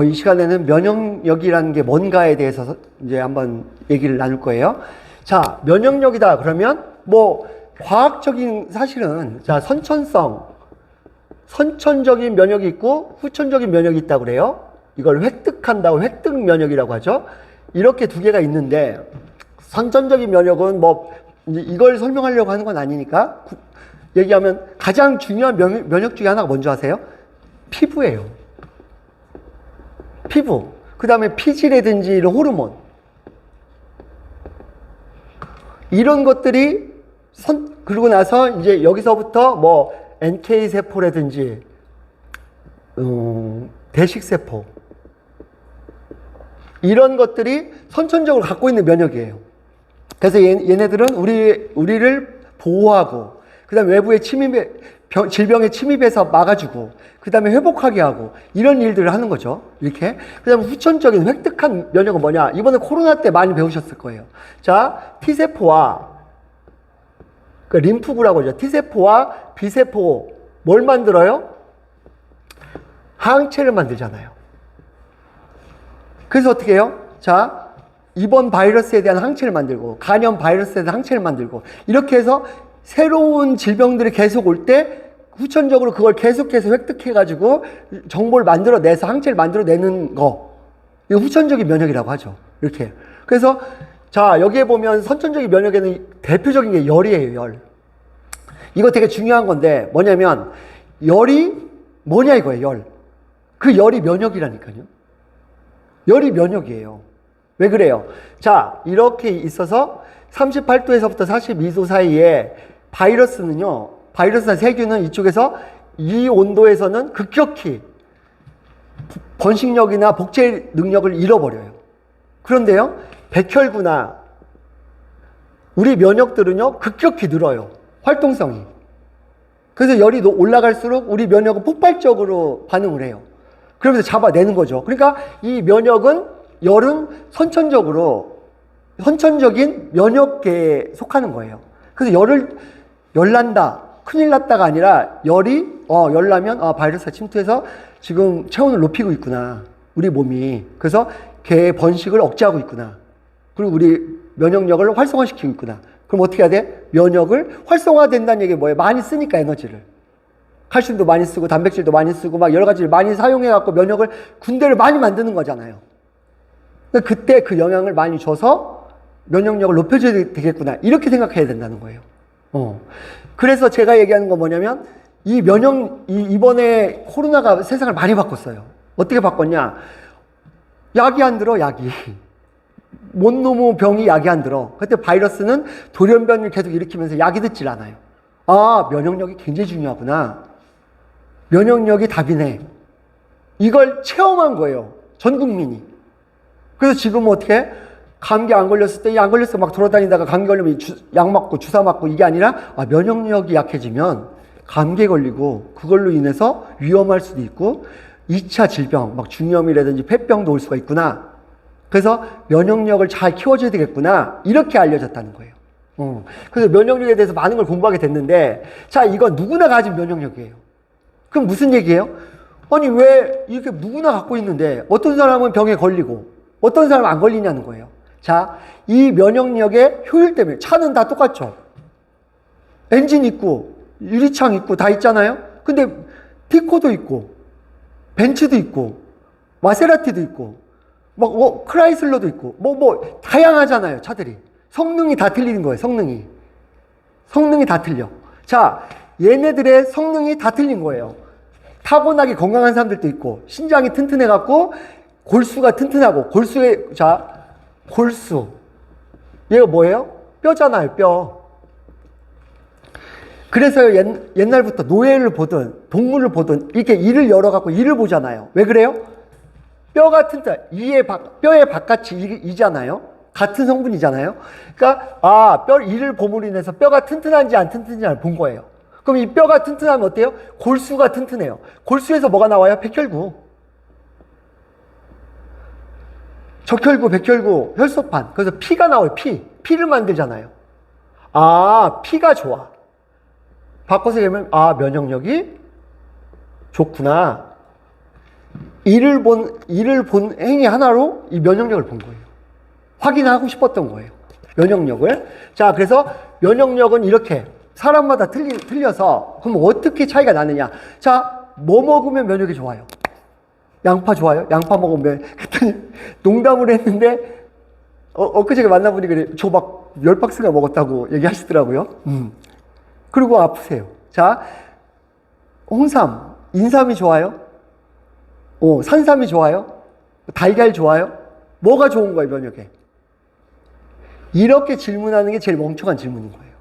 이 시간에는 면역력이라는 게 뭔가에 대해서 이제 한번 얘기를 나눌 거예요. 자, 면역력이다 그러면 뭐 과학적인 사실은 자, 선천적인 면역이 있고 후천적인 면역이 있다고 그래요. 이걸 획득한다고 획득 면역이라고 하죠. 이렇게 두 개가 있는데 선천적인 면역은 뭐 이걸 설명하려고 하는 건 아니니까 얘기하면 가장 중요한 면역 중에 하나가 뭔지 아세요? 피부예요. 피부. 그 다음에 피지라든지 이런 호르몬. 이런 것들이 그러고 나서 이제 여기서부터 뭐 NK세포라든지 대식세포 이런 것들이 선천적으로 갖고 있는 면역이에요. 그래서 얘네들은 우리를 보호하고 그 다음에 외부의 질병에 침입해서 막아주고 그 다음에 회복하게 하고 이런 일들을 하는 거죠. 이렇게. 그 다음에 후천적인 획득한 면역은 뭐냐? 이번에 코로나 때 많이 배우셨을 거예요. 자, T세포와 그 림프구라고 하죠. T세포와 B세포 뭘 만들어요? 항체를 만들잖아요. 그래서 어떻게 해요? 자, 이번 바이러스에 대한 항체를 만들고 간염 바이러스에 대한 항체를 만들고 이렇게 해서 새로운 질병들이 계속 올 때 후천적으로 그걸 계속해서 획득해가지고 정보를 만들어내서 항체를 만들어내는 거. 이거 후천적인 면역이라고 하죠. 이렇게. 그래서 자, 여기에 보면 선천적인 면역에는 대표적인 게 열이에요, 열. 이거 되게 중요한 건데 뭐냐면 열이 뭐냐 이거예요, 열. 그 열이 면역이라니까요. 열이 면역이에요. 왜 그래요? 자, 이렇게 있어서 38도에서부터 42도 사이에 바이러스나 세균은 이쪽에서 이 온도에서는 급격히 번식력이나 복제 능력을 잃어버려요. 그런데요, 백혈구나 우리 면역들은요, 급격히 늘어요. 활동성이. 그래서 열이 올라갈수록 우리 면역은 폭발적으로 반응을 해요. 그러면서 잡아내는 거죠. 그러니까 이 열은 선천적인 면역계에 속하는 거예요. 그래서 열난다, 큰일 났다가 아니라 열나면 바이러스가 침투해서 지금 체온을 높이고 있구나. 우리 몸이. 그래서 걔의 번식을 억제하고 있구나. 그리고 우리 면역력을 활성화시키고 있구나. 그럼 어떻게 해야 돼? 면역을 활성화된다는 얘기 뭐예요? 많이 쓰니까 에너지를. 칼슘도 많이 쓰고 단백질도 많이 쓰고 막 여러 가지를 많이 사용해갖고 군대를 많이 만드는 거잖아요. 그때 그 영향을 많이 줘서 면역력을 높여줘야 되겠구나. 이렇게 생각해야 된다는 거예요. 그래서 제가 얘기하는 건 뭐냐면 이번에 코로나가 세상을 많이 바꿨어요. 어떻게 바꿨냐? 약이 안 들어, 약이. 못 넘어 병이 약이 안 들어. 그때 바이러스는 돌연변을 계속 일으키면서 약이 듣질 않아요. 아, 면역력이 굉장히 중요하구나. 면역력이 답이네. 이걸 체험한 거예요. 전 국민이. 그래서 지금 어떻게 감기 안 걸렸을 때 안 걸렸어 막 돌아다니다가 감기 걸리면 약 맞고 주사 맞고 이게 아니라 면역력이 약해지면 감기에 걸리고 그걸로 인해서 위험할 수도 있고 2차 질병 막 중이염이라든지 폐병도 올 수가 있구나. 그래서 면역력을 잘 키워줘야 되겠구나. 이렇게 알려졌다는 거예요. 그래서 면역력에 대해서 많은 걸 공부하게 됐는데 자, 이건 누구나 가진 면역력이에요. 그럼 무슨 얘기예요? 아니 왜 이렇게 누구나 갖고 있는데 어떤 사람은 병에 걸리고 어떤 사람은 안 걸리냐는 거예요. 자, 이 면역력의 효율 때문에 차는 다 똑같죠. 엔진 있고 유리창 있고 다 있잖아요. 근데 티코도 있고 벤츠도 있고 마세라티도 있고 크라이슬러도 있고 다양하잖아요. 차들이. 성능이 다 틀리는 거예요. 성능이 다 틀려. 자, 얘네들의 성능이 다 틀린 거예요. 타고나게 건강한 사람들도 있고 신장이 튼튼해갖고 골수가 튼튼하고 골수 얘가 뭐예요? 뼈잖아요. 뼈. 그래서 옛날부터 노예를 보든 동물을 보든 이렇게 이를 열어갖고 이를 보잖아요. 왜 그래요? 뼈가 튼튼, 뼈의 바깥이 이잖아요. 같은 성분이잖아요. 그러니까 이를 봄으로 인해서 뼈가 튼튼한지 안 튼튼한지를 본 거예요. 그럼 이 뼈가 튼튼하면 어때요? 골수가 튼튼해요. 골수에서 뭐가 나와요? 백혈구. 적혈구, 백혈구, 혈소판. 그래서 피가 나와요. 피를 만들잖아요. 피가 좋아. 바꿔서 얘기하면 면역력이 좋구나. 이를 본 행위 하나로 이 면역력을 본 거예요. 확인하고 싶었던 거예요. 면역력을. 자, 그래서 면역력은 이렇게 사람마다 틀려서 그럼 어떻게 차이가 나느냐. 자, 뭐 먹으면 면역이 좋아요? 양파 좋아요? 양파 먹으면 그랬더니 농담을 했는데 엊그저께 만나보니 그래. 저 막 10박스나 먹었다고 얘기하시더라고요. 그리고 아프세요. 자, 홍삼, 인삼이 좋아요? 산삼이 좋아요? 달걀 좋아요? 뭐가 좋은 거예요, 면역에? 이렇게 질문하는 게 제일 멍청한 질문인 거예요.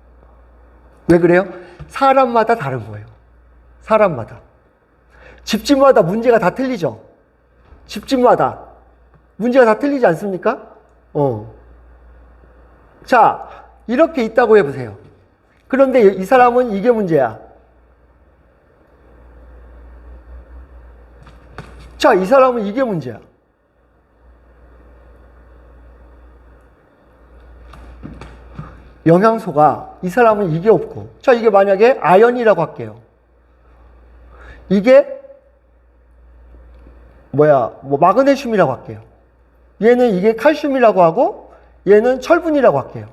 왜 그래요? 사람마다 다른 거예요. 사람마다. 집집마다 문제가 다 틀리죠? 집집마다 문제가 다 틀리지 않습니까? 자, 이렇게 있다고 해보세요. 그런데 이 사람은 이게 문제야. 자, 이 사람은 이게 문제야. 영양소가 이 사람은 이게 없고. 자, 이게 만약에 아연이라고 할게요. 이게 마그네슘이라고 할게요. 얘는 이게 칼슘이라고 하고 얘는 철분이라고 할게요.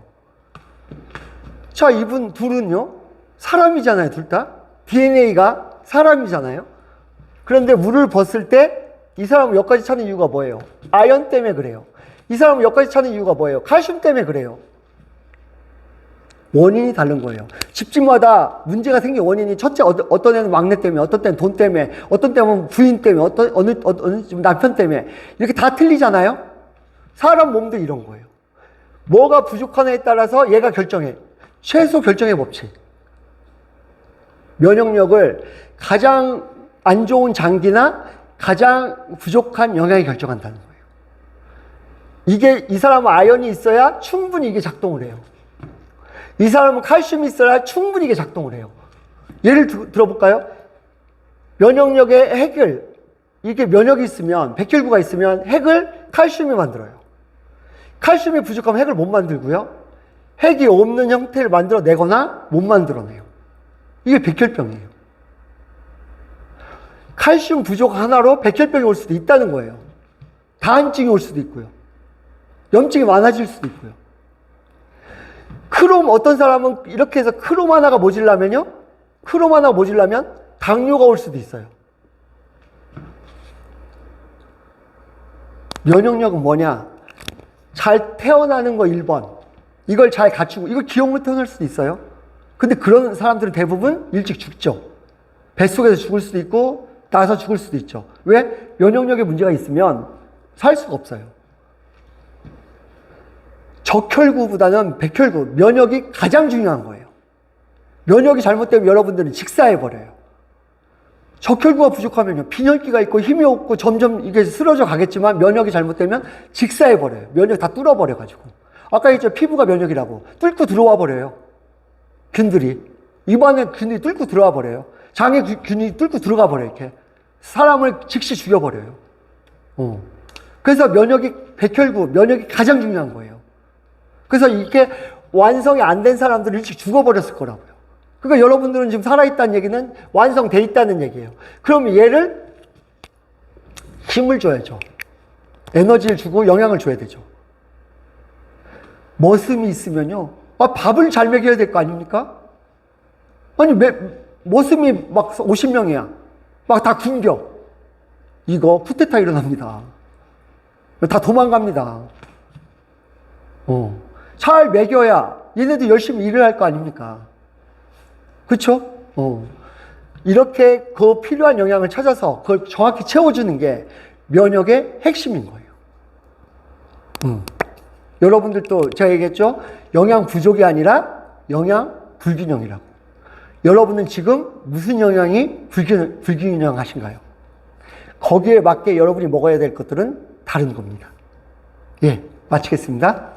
자, 이분 둘은요, 사람이잖아요, 둘 다. DNA가 사람이잖아요. 그런데 물을 벗을 때 이 사람은 여기까지 차는 이유가 뭐예요? 아연 때문에 그래요. 이 사람은 여기까지 차는 이유가 뭐예요? 칼슘 때문에 그래요. 원인이 다른 거예요. 집집마다 문제가 생긴 원인이 첫째 어떤 애는 막내 때문에, 어떤 때는 돈 때문에, 어떤 때는 부인 때문에, 어느 남편 때문에 이렇게 다 틀리잖아요. 사람 몸도 이런 거예요. 뭐가 부족하냐에 따라서 얘가 결정해. 최소 결정의 법칙. 면역력을 가장 안 좋은 장기나 가장 부족한 영양이 결정한다는 거예요. 이게 이 사람은 아연이 있어야 충분히 이게 작동을 해요. 이 사람은 칼슘이 있어야 충분히 이게 작동을 해요. 예를 들어볼까요? 면역력의 핵을, 이게 면역이 있으면, 백혈구가 있으면 핵을 칼슘이 만들어요. 칼슘이 부족하면 핵을 못 만들고요. 핵이 없는 형태를 만들어내거나 못 만들어내요. 이게 백혈병이에요. 칼슘 부족 하나로 백혈병이 올 수도 있다는 거예요. 다한증이 올 수도 있고요. 염증이 많아질 수도 있고요. 크롬, 어떤 사람은 이렇게 해서 크롬 하나가 모질라면요, 크롬 하나가 모질라면 당뇨가 올 수도 있어요. 면역력은 뭐냐? 잘 태어나는 거 1번. 이걸 잘 갖추고, 이거 기억으로 태어날 수도 있어요. 근데 그런 사람들은 대부분 일찍 죽죠. 뱃속에서 죽을 수도 있고, 나서 죽을 수도 있죠. 왜? 면역력에 문제가 있으면 살 수가 없어요. 적혈구보다는 백혈구, 면역이 가장 중요한 거예요. 면역이 잘못되면 여러분들은 직사해버려요. 적혈구가 부족하면요, 빈혈기가 있고 힘이 없고 점점 이게 쓰러져 가겠지만 면역이 잘못되면 직사해버려요. 면역 다 뚫어버려가지고. 아까 했죠, 피부가 면역이라고. 뚫고 들어와 버려요. 균들이. 입안에 균이 뚫고 들어와 버려요. 장에 균이 뚫고 들어가 버려요, 이렇게. 사람을 즉시 죽여버려요. 그래서 백혈구, 면역이 가장 중요한 거예요. 그래서 이게 완성이 안 된 사람들은 일찍 죽어버렸을 거라고요. 그러니까 여러분들은 지금 살아있다는 얘기는 완성돼 있다는 얘기예요. 그럼 얘를 힘을 줘야죠. 에너지를 주고 영양을 줘야 되죠. 머슴이 있으면요, 밥을 잘 먹여야 될 거 아닙니까? 아니, 머슴이 막 50명이야. 막 다 굶겨. 이거 쿠데타 일어납니다. 다 도망갑니다. 잘 먹여야 얘네도 열심히 일을 할 거 아닙니까? 그쵸? 이렇게 그 필요한 영양을 찾아서 그걸 정확히 채워주는 게 면역의 핵심인 거예요. 여러분들도 제가 얘기했죠? 영양 부족이 아니라 영양 불균형이라고. 여러분은 지금 무슨 영양이 불균형하신가요? 거기에 맞게 여러분이 먹어야 될 것들은 다른 겁니다. 예, 마치겠습니다.